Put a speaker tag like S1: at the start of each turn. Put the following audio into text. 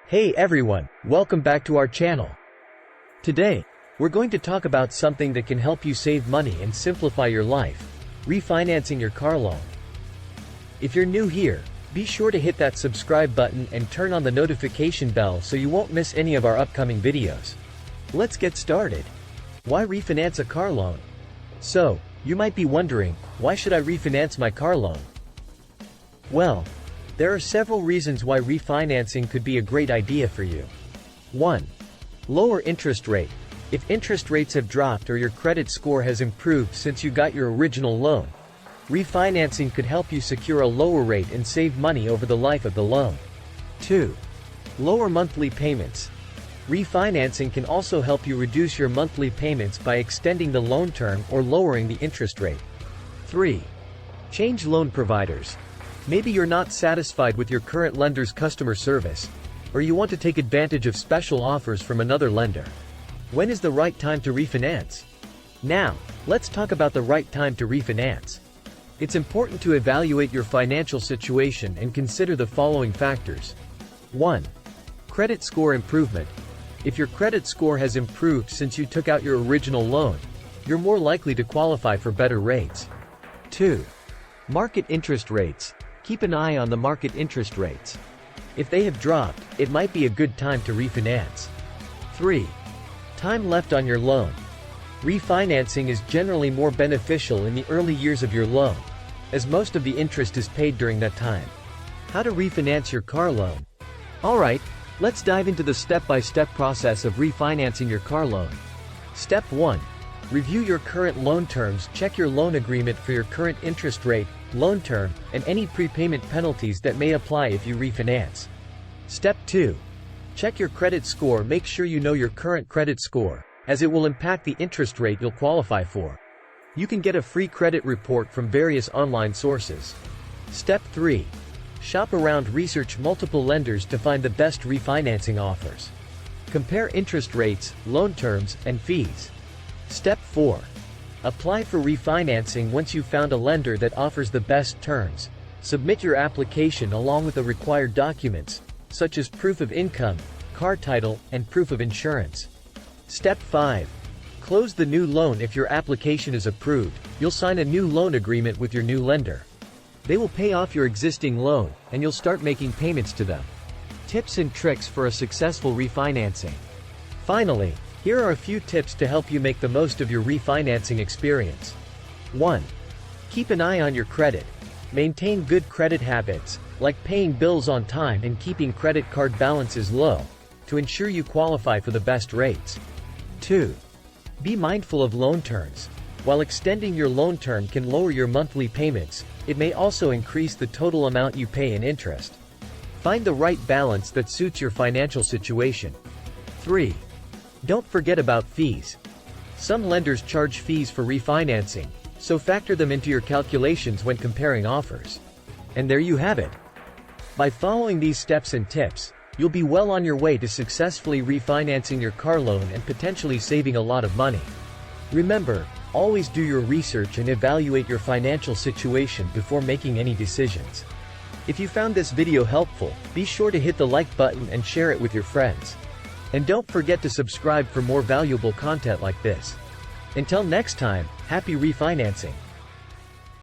S1: Hey everyone, welcome back to our channel. Today, we're going to talk about something that can help you save money and simplify your life: refinancing your car loan. If you're new here, be sure to hit that subscribe button and turn on the notification bell so you won't miss any of our upcoming videos. Let's get started. Why refinance a car loan? So, you might be wondering, why should I refinance my car loan? Well, there are several reasons why refinancing could be a great idea for you. 1. Lower interest rate. If interest rates have dropped or your credit score has improved since you got your original loan, refinancing could help you secure a lower rate and save money over the life of the loan. 2. Lower monthly payments. Refinancing can also help you reduce your monthly payments by extending the loan term or lowering the interest rate. 3. Change loan providers. Maybe you're not satisfied with your current lender's customer service, or you want to take advantage of special offers from another lender. When is the right time to refinance? Now, let's talk about the right time to refinance. It's important to evaluate your financial situation and consider the following factors. 1. Credit score improvement. If your credit score has improved since you took out your original loan, you're more likely to qualify for better rates. 2. Market interest rates. Keep an eye on the market interest rates. If they have dropped, it might be a good time to refinance. 3. Time left on your loan. Refinancing is generally more beneficial in the early years of your loan, as most of the interest is paid during that time. How to refinance your car loan? Alright, let's dive into the step-by-step process of refinancing your car loan. Step 1. Review your current loan terms. Check your loan agreement for your current interest rate, loan term, and any prepayment penalties that may apply if you refinance. Step 2. Check your credit score. Make sure you know your current credit score, as it will impact the interest rate you'll qualify for. You can get a free credit report from various online sources. Step 3. Shop around. Research multiple lenders to find the best refinancing offers. Compare interest rates, loan terms, and fees. Step 4. Apply for refinancing. Once you've found a lender that offers the best terms, submit your application along with the required documents, such as proof of income, car title, and proof of insurance. Step 5. Close the new loan. If your application is approved, you'll sign a new loan agreement with your new lender. They will pay off your existing loan, and you'll start making payments to them. Tips and tricks for a successful refinancing. Finally, here are a few tips to help you make the most of your refinancing experience. 1. Keep an eye on your credit. Maintain good credit habits, like paying bills on time and keeping credit card balances low, to ensure you qualify for the best rates. 2. Be mindful of loan terms. While extending your loan term can lower your monthly payments, it may also increase the total amount you pay in interest. Find the right balance that suits your financial situation. 3. Don't forget about fees. Some lenders charge fees for refinancing, so factor them into your calculations when comparing offers. And there you have it. By following these steps and tips, you'll be well on your way to successfully refinancing your car loan and potentially saving a lot of money. Remember, always do your research and evaluate your financial situation before making any decisions. If you found this video helpful, be sure to hit the like button and share it with your friends. And don't forget to subscribe for more valuable content like this. Until next time, happy refinancing!